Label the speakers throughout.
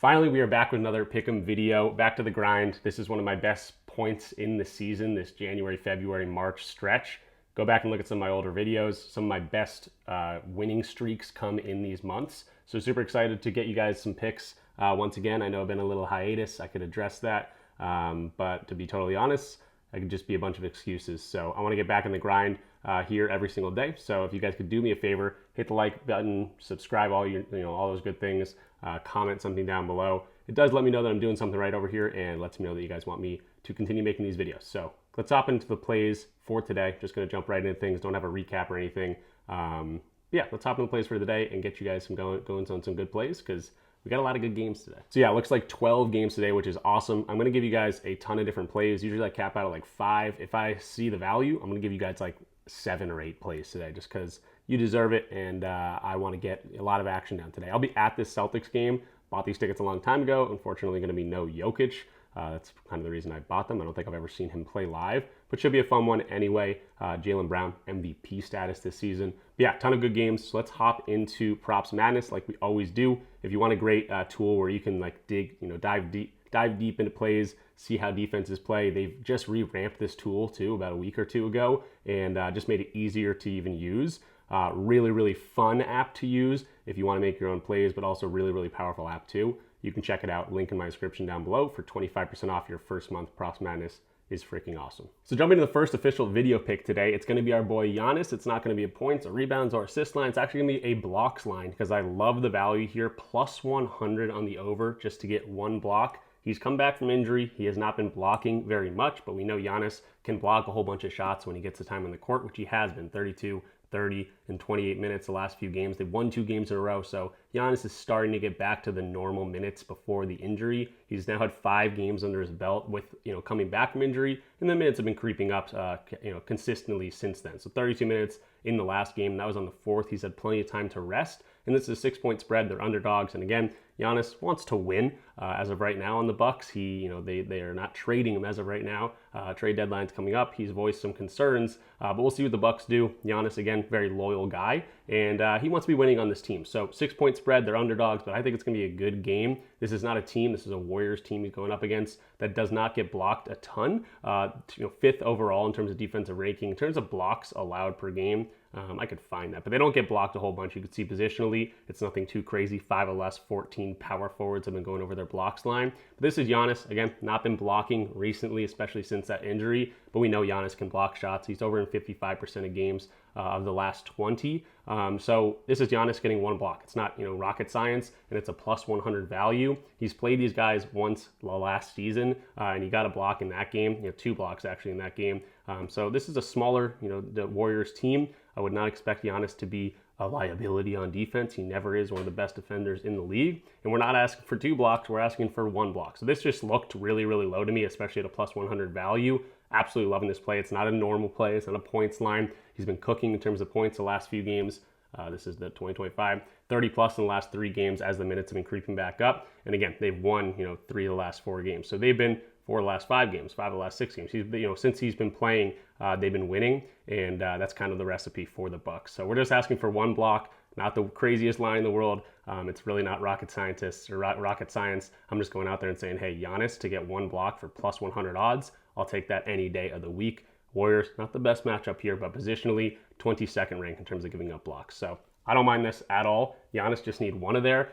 Speaker 1: Finally, we are back with another Pick'em video. Back to the grind. This is one of my best points in the season, this January, February, March stretch. Go back and look at some of my older videos. Some of my best winning streaks come in these months. So super excited to get you guys some picks. Once again, I know I've been a little hiatus. I could address that. But to be totally honest, I could just be a bunch of excuses. So I want to get back in the grind here every single day. So if you guys could do me a favor, hit the like button, subscribe, all those good things. Comment something down below. It does let me know that I'm doing something right over here and lets me know that you guys want me to continue making these videos. So let's hop into the plays for today. Just going to jump right into things. Don't have a recap or anything. Yeah, let's hop into the plays for today and get you guys some going on some good plays because we got a lot of good games today. So yeah, it looks like 12 games today, which is awesome. I'm going to give you guys a ton of different plays. Usually I cap out at like 5. If I see the value, I'm going to give you guys like 7 or 8 plays today just because you deserve it, and I want to get a lot of action down today. I'll be at this Celtics game. Bought these tickets a long time ago. Unfortunately, going to be no Jokic. That's kind of the reason I bought them. I don't think I've ever seen him play live, but should be a fun one anyway. Jaylen Brown, MVP status this season. But yeah, ton of good games. So let's hop into Props Madness like we always do. If you want a great tool where you can like dive deep into plays, see how defenses play. They've just revamped this tool too about a week or two ago and just made it easier to even use. Really fun app to use if you want to make your own plays, but also really powerful app too. You can check it out. Link in my description down below for 25% off your first month. Props Madness is freaking awesome. So jumping to the first official video pick today, it's going to be our boy Giannis. It's not going to be a points or rebounds or assist line. It's actually going to be a blocks line because I love the value here. Plus 100 on the over just to get 1 block. He's come back from injury. He has not been blocking very much, but we know Giannis can block a whole bunch of shots when he gets the time on the court, which he has been 32, 30, and 28 minutes the last few games. They've won 2 games in a row, so Giannis is starting to get back to the normal minutes before the injury. He's now had 5 games under his belt with, coming back from injury, and the minutes have been creeping up, consistently since then. So 32 minutes in the last game. That was on the 4th. He's had plenty of time to rest, and this is a 6-point spread. They're underdogs, and again, Giannis wants to win as of right now on the Bucks. They are not trading him as of right now. Trade deadline's coming up. He's voiced some concerns, but we'll see what the Bucks do. Giannis, again, very loyal guy, and he wants to be winning on this team. So 6-point spread, they're underdogs, but I think it's going to be a good game. This is not a team. This is a Warriors team he's going up against that does not get blocked a ton. 5th overall in terms of defensive ranking. In terms of blocks allowed per game, I could find that, but they don't get blocked a whole bunch. You can see positionally, it's nothing too crazy. 5 or less, 14 power forwards have been going over their blocks line. But this is Giannis, again, not been blocking recently, especially since that injury, but we know Giannis can block shots. He's over in 55% of games of the last 20. So this is Giannis getting 1 block. It's not, rocket science, and it's a plus 100 value. He's played these guys once last season, and he got a block in that game, 2 blocks actually in that game. So this is a smaller, the Warriors team. I would not expect Giannis to be a liability on defense. He never is, one of the best defenders in the league. And we're not asking for 2 blocks, we're asking for 1 block. So this just looked really low to me, especially at a plus 100 value. Absolutely loving this play. It's not a normal play. It's not a points line. He's been cooking in terms of points the last few games. This is the 2025, 30 plus in the last 3 games as the minutes have been creeping back up. And again, they've won, 3 of the last 4 games. So they've been 4 of the last 5 games, 5 of the last 6 games. Since he's been playing, they've been winning, and that's kind of the recipe for the Bucks. So we're just asking for 1 block, not the craziest line in the world. It's really not rocket scientists or rocket science. I'm just going out there and saying, hey, Giannis to get 1 block for plus 100 odds. I'll take that any day of the week. Warriors, not the best matchup here, but positionally 22nd rank in terms of giving up blocks. So I don't mind this at all. Giannis just need 1 in there.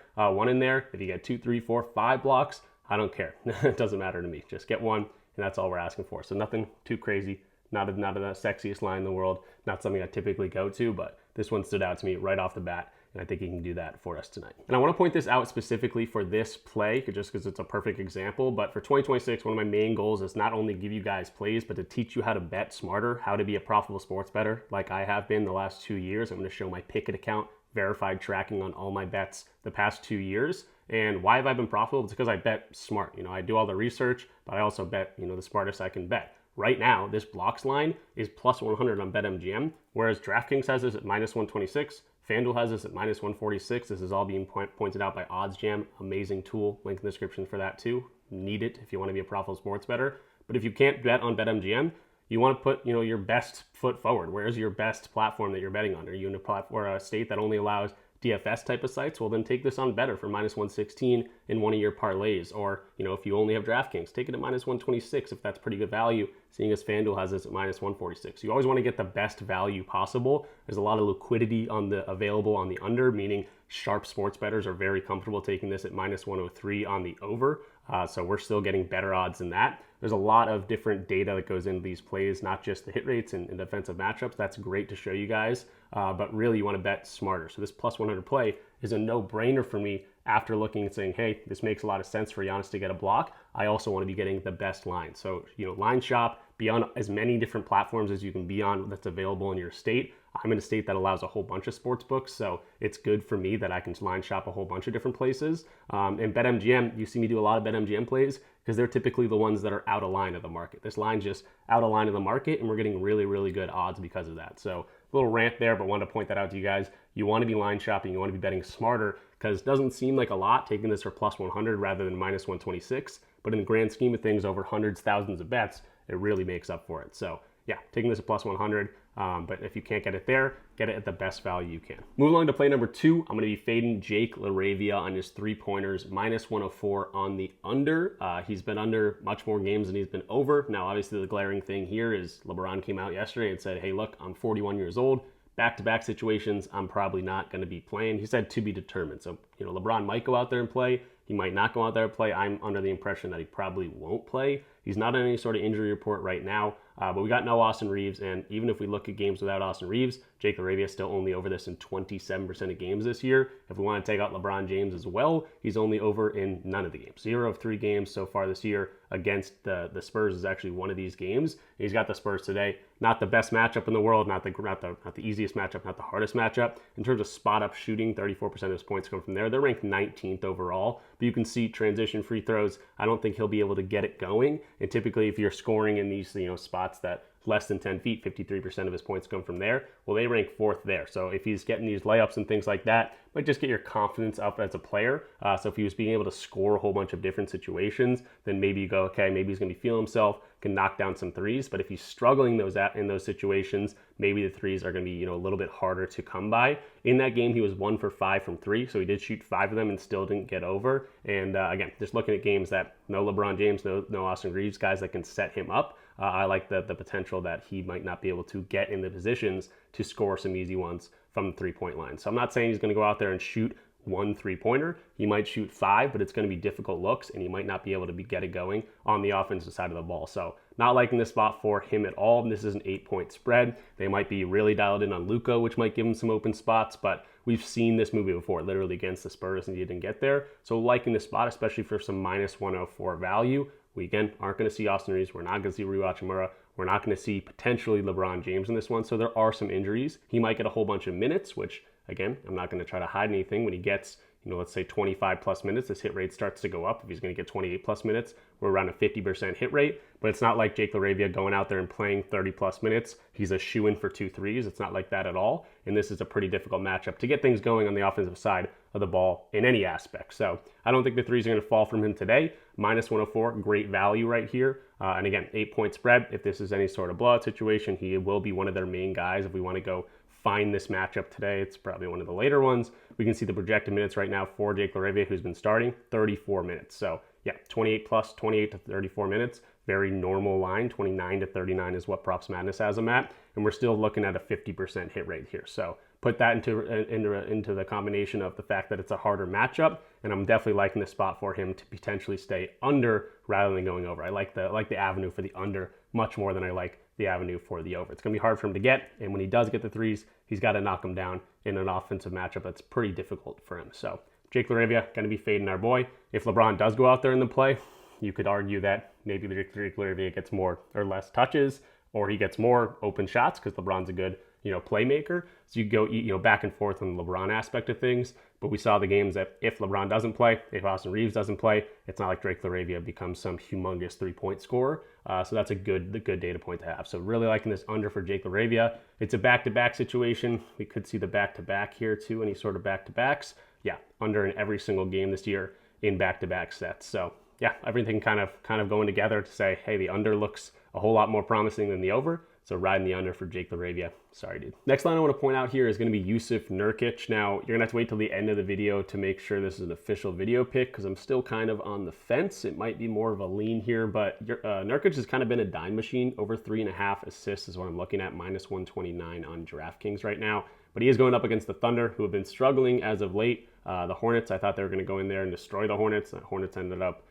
Speaker 1: If you get 2, 3, 4, 5 blocks, I don't care. It doesn't matter to me. Just get 1, and that's all we're asking for. So nothing too crazy. Not the sexiest line in the world. Not something I typically go to, but this one stood out to me right off the bat, and I think he can do that for us tonight. And I want to point this out specifically for this play, just because it's a perfect example. But for 2026, one of my main goals is not only give you guys plays, but to teach you how to bet smarter, how to be a profitable sports bettor like I have been the last 2 years. I'm going to show my Pikkit account, verified tracking on all my bets the past 2 years. And why have I been profitable? It's because I bet smart. I do all the research, but I also bet, the smartest I can bet. Right now, this blocks line is plus 100 on BetMGM, whereas DraftKings has this at minus 126. FanDuel has this at minus 146. This is all being pointed out by OddsJam. Amazing tool. Link in the description for that too. Need it if you want to be a profitable sports bettor. But if you can't bet on BetMGM, you want to put your best foot forward. Where's your best platform that you're betting on? Are you in a state that only allows DFS type of sites, well, then take this on Betr for minus 116 in one of your parlays. Or, if you only have DraftKings, take it at minus 126 if that's pretty good value, seeing as FanDuel has this at minus 146. You always want to get the best value possible. There's a lot of liquidity available on the under, meaning sharp sports bettors are very comfortable taking this at minus 103 on the over. So we're still getting better odds than that. There's a lot of different data that goes into these plays, not just the hit rates and defensive matchups. That's great to show you guys, but really you want to bet smarter. So this plus 100 play is a no-brainer for me after looking and saying, hey, this makes a lot of sense for Giannis to get a block. I also want to be getting the best line. So, line shop, be on as many different platforms as you can be on that's available in your state. I'm in a state that allows a whole bunch of sports books, so it's good for me that I can line shop a whole bunch of different places. And BetMGM, you see me do a lot of BetMGM plays because they're typically the ones that are out of line of the market. This line's just out of line of the market, and we're getting really, really good odds because of that. So a little rant there, but wanted to point that out to you guys. You want to be line shopping, you want to be betting smarter, because it doesn't seem like a lot taking this for plus 100 rather than minus 126, but in the grand scheme of things, over hundreds, thousands of bets, it really makes up for it. So yeah, taking this at plus 100, but if you can't get it there, get it at the best value you can. Moving along to play number 2, I'm going to be fading Jake LaRavia on his 3-pointers, minus 104 on the under. He's been under much more games than he's been over. Now, obviously, the glaring thing here is LeBron came out yesterday and said, hey, look, I'm 41 years old. Back-to-back situations, I'm probably not going to be playing. He said to be determined. So, LeBron might go out there and play. He might not go out there and play. I'm under the impression that he probably won't play. He's not on any sort of injury report right now, but we got no Austin Reeves, and even if we look at games without Austin Reeves, Jake LaRavia is still only over this in 27% of games this year. If we want to take out LeBron James as well, he's only over in none of the games. 0 of 3 games so far this year against the Spurs is actually one of these games. He's got the Spurs today. Not the best matchup in the world, not the easiest matchup, not the hardest matchup. In terms of spot-up shooting, 34% of his points come from there. They're ranked 19th overall, but you can see transition free throws. I don't think he'll be able to get it going. And typically, if you're scoring in these spots that less than 10 feet, 53% of his points come from there. Well, they rank 4th there. So if he's getting these layups and things like that, might just get your confidence up as a player. So if he was being able to score a whole bunch of different situations, then maybe you go, okay, maybe he's going to be feeling himself, can knock down some threes. But if he's struggling in those situations, maybe the threes are going to be a little bit harder to come by. In that game, he was 1 for 5 from 3, so he did shoot 5 of them and still didn't get over. And again, just looking at games that no LeBron James, no Austin Reeves, guys that can set him up. I like the potential that he might not be able to get in the positions to score some easy ones from the three-point line. So I'm not saying he's going to go out there and shoot 1 three-pointer. He might shoot 5, but it's going to be difficult looks, and he might not be able to get it going on the offensive side of the ball. So not liking this spot for him at all. This is an 8-point spread. They might be really dialed in on Luka, which might give him some open spots, but we've seen this movie before, literally against the Spurs, and he didn't get there. So liking this spot, especially for some minus 104 value. We, again, aren't going to see Austin Reeves. We're not going to see Rui Hachimura. We're not going to see potentially LeBron James in this one. So there are some injuries. He might get a whole bunch of minutes, which, again, I'm not going to try to hide anything. When he gets, let's say 25 plus minutes, this hit rate starts to go up. If he's going to get 28 plus minutes, we're around a 50% hit rate. But it's not like Jake LaRavia going out there and playing 30 plus minutes. He's a shoo-in for 2 threes. It's not like that at all. And this is a pretty difficult matchup to get things going on the offensive side of the ball in any aspect. So I don't think the threes are going to fall from him today. Minus 104, great value right here. And again, 8-point spread. If this is any sort of blowout situation, he will be one of their main guys. If we want to go find this matchup today, it's probably one of the later ones. We can see the projected minutes right now for Jake LaRavia, who's been starting 34 minutes. So yeah, 28 plus, 28 to 34 minutes. Very normal line. 29 to 39 is what Props Madness has him at. And we're still looking at a 50% hit rate here. So put that into the combination of the fact that it's a harder matchup, and I'm definitely liking the spot for him to potentially stay under rather than going over. I like the avenue for the under much more than I like the avenue for the over. It's going to be hard for him to get, and when he does get the threes, he's got to knock them down in an offensive matchup that's pretty difficult for him. So Jake LaRavia going to be fading our boy. If LeBron does go out there in the play, you could argue that maybe Jake LaRavia gets more or less touches, or he gets more open shots because LeBron's a good playmaker. So you go back and forth on the LeBron aspect of things. But we saw the games that if LeBron doesn't play, if Austin Reeves doesn't play, it's not like Jake LaRavia becomes some humongous 3-point scorer. So that's a good data point to have. So really liking this under for Jake LaRavia. It's a back-to-back situation. We could see the back-to-back here too, any sort of back-to-backs. Yeah, under in every single game this year in back-to-back sets. So yeah, everything kind of going together to say, hey, the under looks a whole lot more promising than the over. So riding the under for Jake LaRavia. Sorry, dude. Next line I want to point out here is going to be Jusuf Nurkic. Now, you're going to have to wait till the end of the video to make sure this is an official video pick because I'm still kind of on the fence. It might be more of a lean here, but Nurkic has kind of been a dime machine. Over 3.5 assists is what I'm looking at, minus 129 on DraftKings right now. But he is going up against the Thunder, who have been struggling as of late. The Hornets, I thought they were going to go in there and destroy the Hornets. The Hornets ended up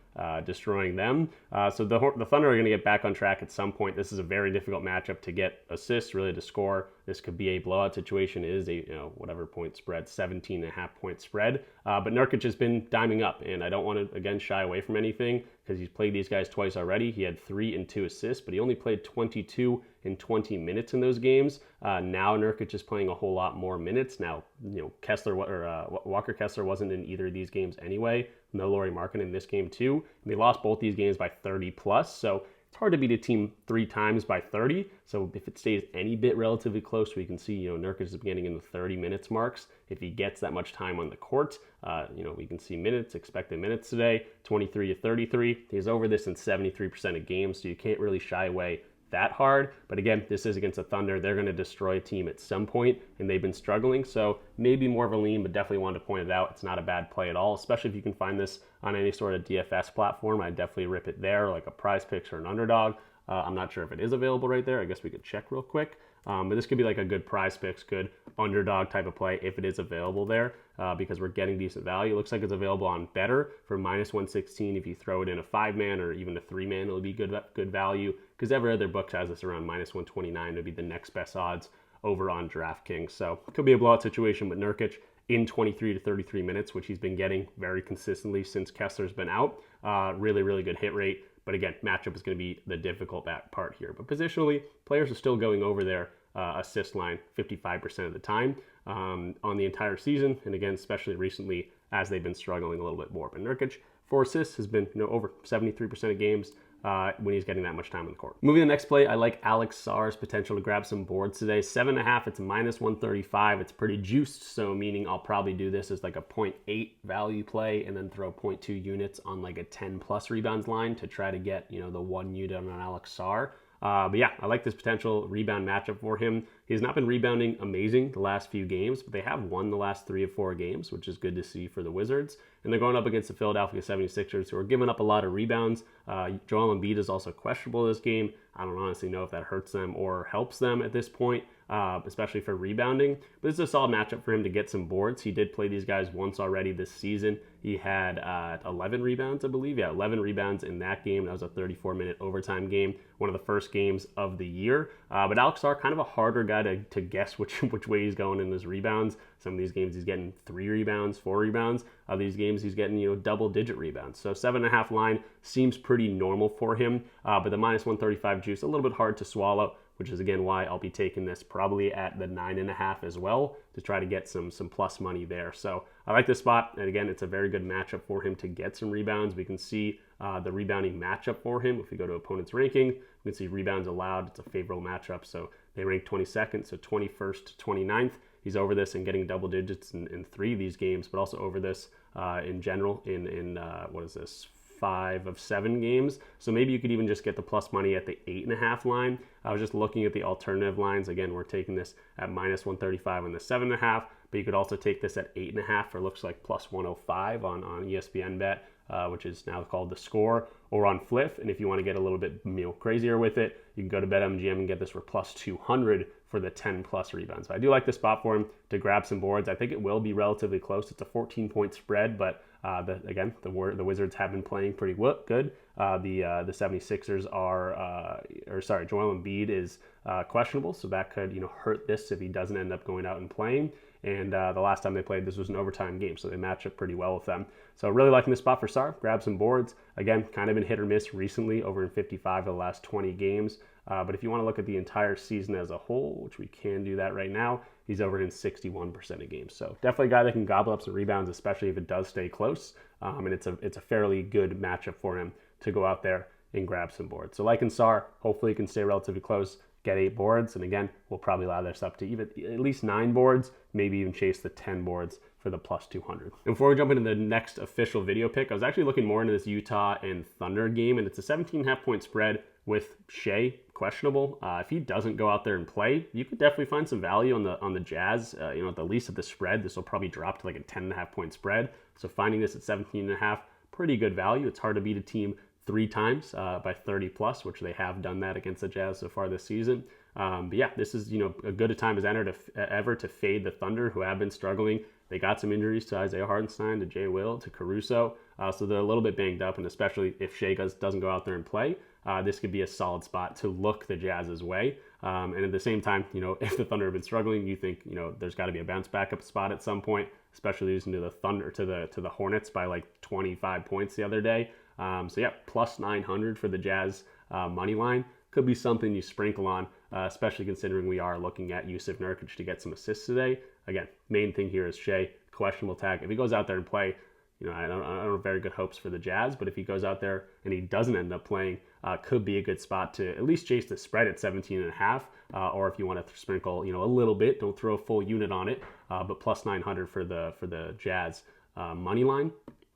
Speaker 1: destroying them. So the Thunder are going to get back on track at some point. This is a very difficult matchup to get assists, really to score. This could be a blowout situation. It is a whatever point spread, 17.5 point spread. But Nurkic has been diming up, and I don't want to again shy away from anything because he's played these guys twice already. He had 3 and 2 assists, but he only played 22 and 20 minutes in those games. Now Nurkic is playing a whole lot more minutes. Now Walker Kessler wasn't in either of these games anyway. No Lauri Markkanen in this game too. And they lost both these games by 30 plus. So it's hard to beat a team 3 times by 30. So if it stays any bit relatively close, we can see, Nurkic is getting in the 30 minutes marks. If he gets that much time on the court, we can see minutes, expected minutes today, 23 to 33. He's over this in 73% of games. So you can't really shy away that hard. But again, this is against the Thunder. They're going to destroy a team at some point, and they've been struggling. So maybe more of a lean, but definitely wanted to point it out. It's not a bad play at all, especially if you can find this on any sort of DFS platform. I'd definitely rip it there, like a PrizePicks or an Underdog. I'm not sure if it is available right there. I guess we could check real quick. But this could be like a good PrizePicks, good Underdog type of play if it is available there, because we're getting decent value. It looks like it's available on Betr for minus 116. If you throw it in a 5-man or even a 3-man, it'll be good value, because every other book has this around minus 129 to be the next best odds over on DraftKings. So it could be a blowout situation, but Nurkic in 23 to 33 minutes, which he's been getting very consistently since Kessler's been out. Really, really good hit rate. But again, matchup is going to be the difficult part here. But positionally, players are still going over their assist line 55% of the time on the entire season. And again, especially recently as they've been struggling a little bit more. But Nurkic, 4 assists, has been over 73% of games when he's getting that much time on the court. Moving to the next play, I like Alex Sarr's potential to grab some boards today. 7.5, it's minus 135. It's pretty juiced, so meaning I'll probably do this as like a 0.8 value play and then throw 0.2 units on like a 10 plus rebounds line to try to get, the 1 unit on Alex Sarr. But yeah, I like this potential rebound matchup for him. He's not been rebounding amazing the last few games, but they have won the last 3 of 4 games, which is good to see for the Wizards. And they're going up against the Philadelphia 76ers, who are giving up a lot of rebounds. Joel Embiid is also questionable this game. I don't honestly know if that hurts them or helps them at this point, especially for rebounding. But it's a solid matchup for him to get some boards. He did play these guys once already this season. He had 11 rebounds, I believe. Yeah, 11 rebounds in that game. That was a 34-minute overtime game, one of the first games of the year. But Alex Sarr, kind of a harder guy to guess which way he's going in his rebounds. Some of these games he's getting 3 rebounds, 4 rebounds. Other these games he's getting double-digit rebounds. So 7.5 line seems pretty normal for him. But the minus 135 juice, a little bit hard to swallow, which is again why I'll be taking this probably at the 9.5 as well to try to get some plus money there. So I like this spot, and again, it's a very good matchup for him to get some rebounds. We can see the rebounding matchup for him. If we go to opponent's ranking, we can see rebounds allowed. It's a favorable matchup, so they rank 22nd, so 21st to 29th. He's over this and getting double digits in 3 of these games, but also over this in general in 5 of 7 games. So maybe you could even just get the plus money at the 8.5 line. I was just looking at the alternative lines. Again, we're taking this at minus 135 on the 7.5, but you could also take this at 8.5 for looks like plus 105 on ESPN Bet, which is now called The Score, or on Fliff. And if you want to get a little bit crazier with it, you can go to BetMGM and get this for plus 200 for the 10 plus rebounds. So I do like the spot for him to grab some boards. I think it will be relatively close. It's a 14-point spread, but the Wizards have been playing pretty good. The 76ers Joel Embiid is questionable, so that could hurt this if he doesn't end up going out and playing. And the last time they played, this was an overtime game, so they match up pretty well with them. So really liking this spot for Sarr. Grab some boards. Again, kind of been hit or miss recently, over in 55 of the last 20 games. But if you want to look at the entire season as a whole, which we can do that right now, he's over in 61% of games. So definitely a guy that can gobble up some rebounds, especially if it does stay close. And it's a fairly good matchup for him to go out there and grab some boards. So liking Sarr, hopefully he can stay relatively close, get 8 boards. And again, we'll probably allow this up to even at least 9 boards, maybe even chase the 10 boards for the plus 200. And before we jump into the next official video pick, I was actually looking more into this Utah and Thunder game, and it's a 17.5 point spread with Shea questionable. If he doesn't go out there and play, you could definitely find some value on the Jazz. At the least of the spread, this will probably drop to like a 10.5 point spread. So finding this at 17.5, pretty good value. It's hard to beat a team 3 times by 30 plus, which they have done that against the Jazz so far this season. But yeah, this is a good a time as ever to fade the Thunder, who have been struggling. They got some injuries to Isaiah Hartenstein, to Jay Will, to Caruso, so they're a little bit banged up. And especially if Shea doesn't go out there and play, this could be a solid spot to look the Jazz's way. And at the same time, if the Thunder have been struggling, you think there's got to be a bounce back up spot at some point, especially losing to the Thunder to the Hornets by like 25 points the other day. So yeah, plus 900 for the Jazz money line could be something you sprinkle on, especially considering we are looking at Jusuf Nurkic to get some assists today. Again, main thing here is Shea, questionable tag. If he goes out there and play, I don't have very good hopes for the Jazz, but if he goes out there and he doesn't end up playing, could be a good spot to at least chase the spread at 17.5, or if you want to sprinkle, a little bit, don't throw a full unit on it, but plus 900 for the Jazz money line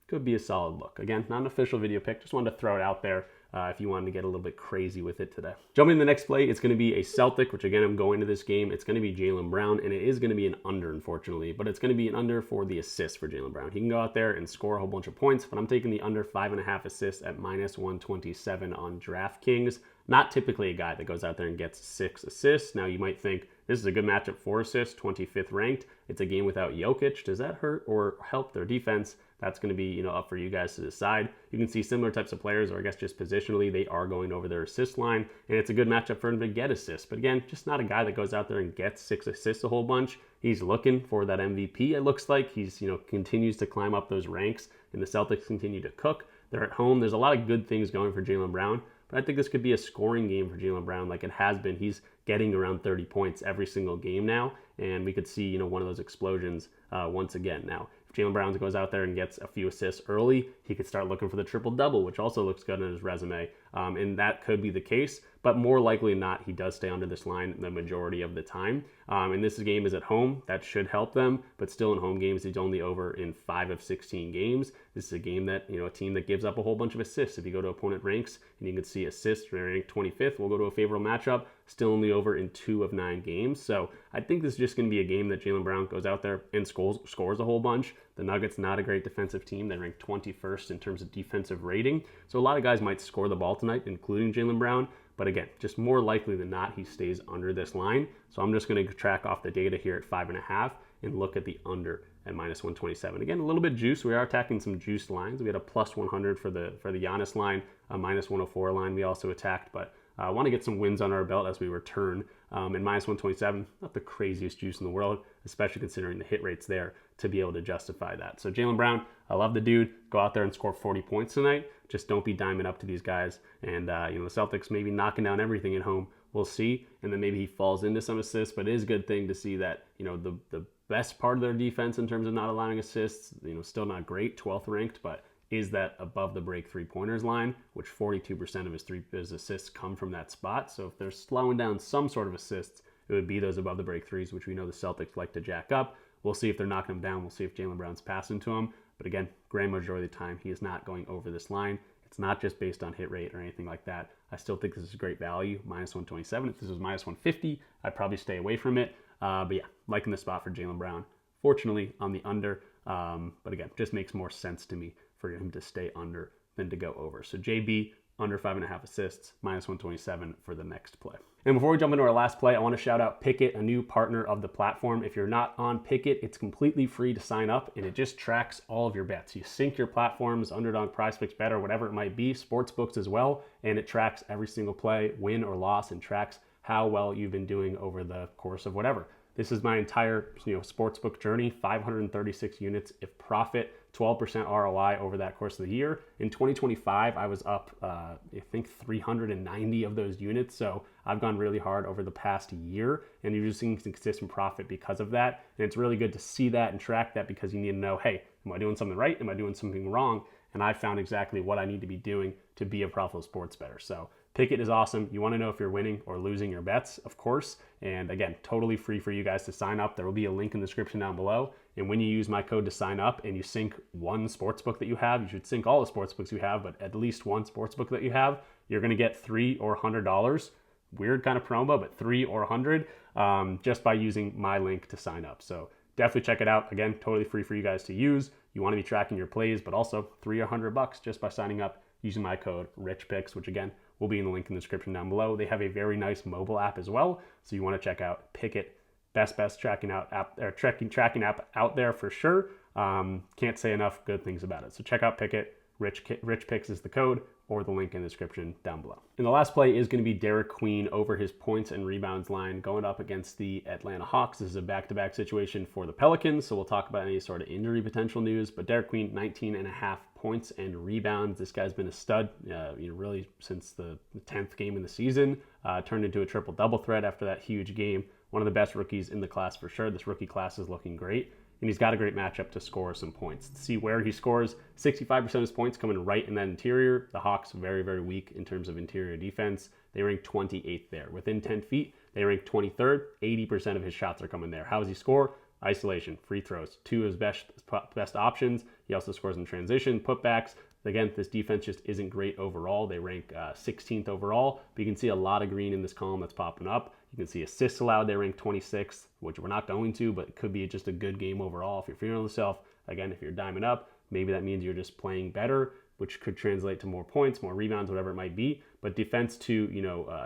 Speaker 1: could be a solid look. Again, not an official video pick, just wanted to throw it out there. If you wanted to get a little bit crazy with it today. Jumping in the next play, it's going to be a Celtic, which again, I'm going to this game. It's going to be Jaylen Brown, and it is going to be an under, unfortunately, but it's going to be an under for the assists for Jaylen Brown. He can go out there and score a whole bunch of points, but I'm taking the under 5.5 assists at minus 127 on DraftKings. Not typically a guy that goes out there and gets 6 assists. Now, you might think this is a good matchup for assists, 25th ranked. It's a game without Jokic. Does that hurt or help their defense? That's going to be, up for you guys to decide. You can see similar types of players, or I guess just positionally, they are going over their assist line, and it's a good matchup for him to get assists. But again, just not a guy that goes out there and gets 6 assists a whole bunch. He's looking for that MVP, it looks like. He's, continues to climb up those ranks, and the Celtics continue to cook. They're at home. There's a lot of good things going for Jaylen Brown, but I think this could be a scoring game for Jaylen Brown like it has been. He's getting around 30 points every single game now, and we could see, one of those explosions once again. Now, if Jaylen Brown goes out there and gets a few assists early, he could start looking for the triple-double, which also looks good on his resume, and that could be the case, but more likely than not, he does stay under this line the majority of the time. And this game is at home. That should help them, but still in home games, he's only over in 5 of 16 games. This is a game that, a team that gives up a whole bunch of assists. If you go to opponent ranks and you can see assists ranked 25th, we'll go to a favorable matchup, still only over in 2 of 9 games. So I think this is just going to be a game that Jaylen Brown goes out there and scores a whole bunch. The Nuggets, not a great defensive team. They rank 21st in terms of defensive rating. So a lot of guys might score the ball tonight, including Jaylen Brown. But again, just more likely than not, he stays under this line. So I'm just going to track off the data here at 5.5 and look at the under at minus 127. Again, a little bit juice. We are attacking some juice lines. We had a plus 100 for the Giannis line, a minus 104 line we also attacked. But I want to get some wins on our belt as we return. And minus 127, not the craziest juice in the world, especially considering the hit rates there to be able to justify that. So Jaylen Brown, I love the dude. Go out there and score 40 points tonight. Just don't be diming up to these guys. And, the Celtics maybe knocking down everything at home. We'll see. And then maybe he falls into some assists. But it is a good thing to see that, the best part of their defense in terms of not allowing assists, still not great, 12th ranked, but is that above the break 3-pointers line, which 42% of his assists come from that spot. So if they're slowing down some sort of assists, it would be those above the break threes, which we know the Celtics like to jack up. We'll see if they're knocking them down. We'll see if Jaylen Brown's passing to him. But again, grand majority of the time, he is not going over this line. It's not just based on hit rate or anything like that. I still think this is a great value, minus 127. If this was minus 150, I'd probably stay away from it. But yeah, liking the spot for Jaylen Brown. Fortunately, on the under. But again, just makes more sense to me for him to stay under than to go over. So JB, under 5.5 assists, minus 127 for the next play. And before we jump into our last play, I want to shout out Pikkit, a new partner of the platform. If you're not on Pikkit, it's completely free to sign up, and it just tracks all of your bets. You sync your platforms, Underdog, PrizePicks, Betr, whatever it might be, sports books as well, and it tracks every single play, win or loss, and tracks how well you've been doing over the course of whatever. This is my entire sportsbook journey, 536 units of profit, 12% ROI over that course of the year. In 2025, I was up, I think 390 of those units. So I've gone really hard over the past year, and you're just seeing consistent profit because of that. And it's really good to see that and track that, because you need to know, hey, am I doing something right? Am I doing something wrong? And I found exactly what I need to be doing to be a profitable sports bettor. So Pikkit is awesome. You want to know if you're winning or losing your bets, of course. And again, totally free for you guys to sign up. There will be a link in the description down below. And when you use my code to sign up and you sync one sportsbook that you have, you should sync all the sportsbooks you have, but at least one sportsbook that you have, you're going to get $3 or $100. Weird kind of promo, but $3 or $100 just by using my link to sign up. So definitely check it out. Again, totally free for you guys to use. You want to be tracking your plays, but also $3 or $100 just by signing up using my code RichPicks, which again will be in the link in the description down below. They have a very nice mobile app as well, so you want to check out Pikkit, best tracking app out there for sure. Can't say enough good things about it. So check out Pikkit. RichPicks is the code, or the link in the description down below. And the last play is going to be Derik Queen over his points and rebounds line going up against the Atlanta Hawks. This is a back-to-back situation for the Pelicans, so we'll talk about any sort of injury potential news. But Derik Queen, 19.5 points and rebounds. This guy's been a stud, really since the 10th game in the season. Turned into a triple-double threat after that huge game. One of the best rookies in the class for sure. This rookie class is looking great. And he's got a great matchup to score some points. To see where he scores, 65% of his points coming right in that interior. The Hawks very, very weak in terms of interior defense. They rank 28th there. Within 10 feet, they rank 23rd. 80% of his shots are coming there. How does he score? Isolation, free throws, two of his best options. He also scores in transition, putbacks. Again, this defense just isn't great overall. They rank 16th overall, but you can see a lot of green in this column that's popping up. You can see assists allowed, they rank 26th, which we're not going to, but it could be just a good game overall if you're feeling yourself. Again, if you're diming up, maybe that means you're just playing better, which could translate to more points, more rebounds, whatever it might be. But defense to,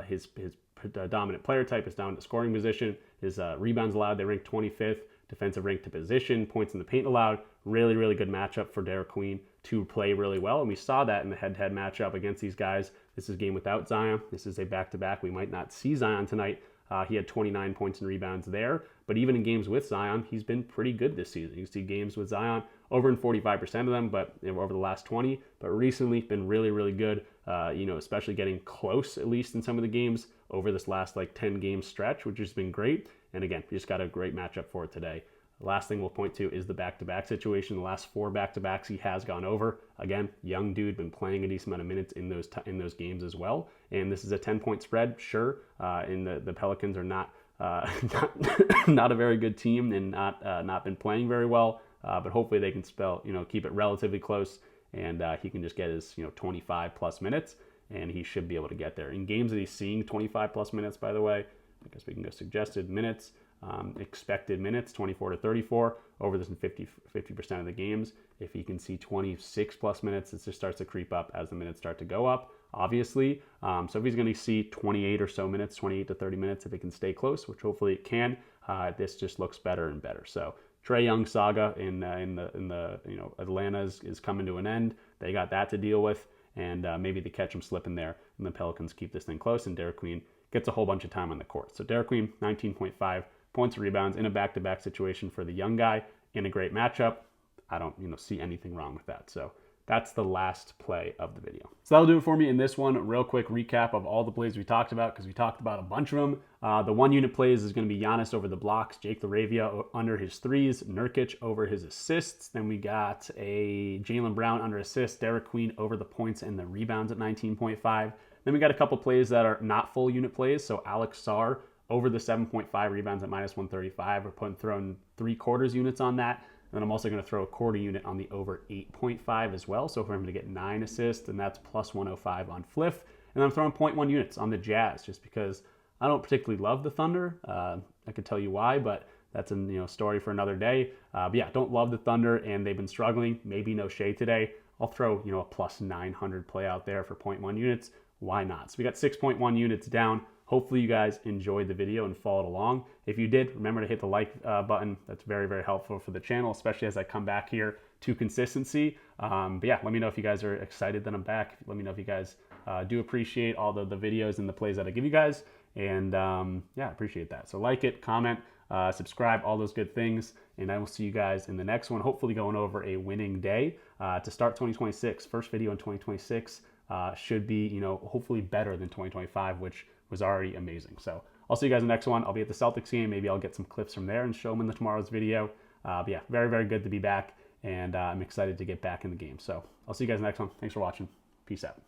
Speaker 1: his dominant player type, his dominant scoring position, his rebounds allowed, they rank 25th. Defensive rank to position, points in the paint allowed. Really, really good matchup for Derik Queen to play really well. And we saw that in the head-to-head matchup against these guys. This is a game without Zion. This is a back-to-back. We might not see Zion tonight. He had 29 points and rebounds there. But even in games with Zion, he's been pretty good this season. You see games with Zion over in 45% of them, but over the last 20. But recently, been really, really good. Especially getting close, at least in some of the games over this last 10-game stretch, which has been great. And again, we just got a great matchup for it today. The last thing we'll point to is the back-to-back situation. The last 4 back-to-backs he has gone over. Again, young dude, been playing a decent amount of minutes in those games as well. And this is a 10-point spread, sure. And the Pelicans are not not a very good team and not been playing very well. But hopefully they can keep it relatively close, and he can just get his 25 plus minutes, and he should be able to get there. In games that he's seeing 25 plus minutes, by the way, I guess we can go suggested minutes, expected minutes, 24 to 34, over this in 50% of the games. If he can see 26 plus minutes, it just starts to creep up as the minutes start to go up, obviously. So if he's going to see 28 or so minutes, 28 to 30 minutes, if it can stay close, which hopefully it can, this just looks better and better. So Trae Young saga in Atlanta is coming to an end. They got that to deal with, and maybe they catch him slipping there, and the Pelicans keep this thing close, and Derik Queen gets a whole bunch of time on the court. So Derik Queen, 19.5 points and rebounds in a back-to-back situation for the young guy in a great matchup. I don't see anything wrong with that. So that's the last play of the video. So that'll do it for me in this one. Real quick recap of all the plays we talked about, because we talked about a bunch of them. The 1-unit plays is going to be Giannis over the blocks, Jake LaRavia under his threes, Nurkic over his assists. Then we got a Jaylen Brown under assists, Derik Queen over the points and the rebounds at 19.5. Then we got a couple plays that are not full unit plays. So Alex Sarr over the 7.5 rebounds at -135. We're throwing 3/4 units on that. And then I'm also going to throw a quarter unit on the over 8.5 as well. So for him to get 9 assists, and that's +105 on Fliff. And then I'm throwing 0.1 units on the Jazz, just because I don't particularly love the Thunder. I could tell you why, but that's a story for another day. But yeah, don't love the Thunder, and they've been struggling. Maybe no shade today. I'll throw a +900 play out there for 0.1 units. Why not? So we got 6.1 units down. Hopefully you guys enjoyed the video and followed along. If you did, remember to hit the like button. That's very, very helpful for the channel, especially as I come back here to consistency. But yeah, let me know if you guys are excited that I'm back. Let me know if you guys do appreciate all the videos and the plays that I give you guys. And yeah, I appreciate that. So like it, comment, subscribe, all those good things. And I will see you guys in the next one, hopefully going over a winning day to start 2026. First video in 2026 should be, hopefully better than 2025, which was already amazing. So I'll see you guys in the next one. I'll be at the Celtics game. Maybe I'll get some clips from there and show them in tomorrow's video. But yeah, very, very good to be back. And I'm excited to get back in the game. So I'll see you guys in the next one. Thanks for watching. Peace out.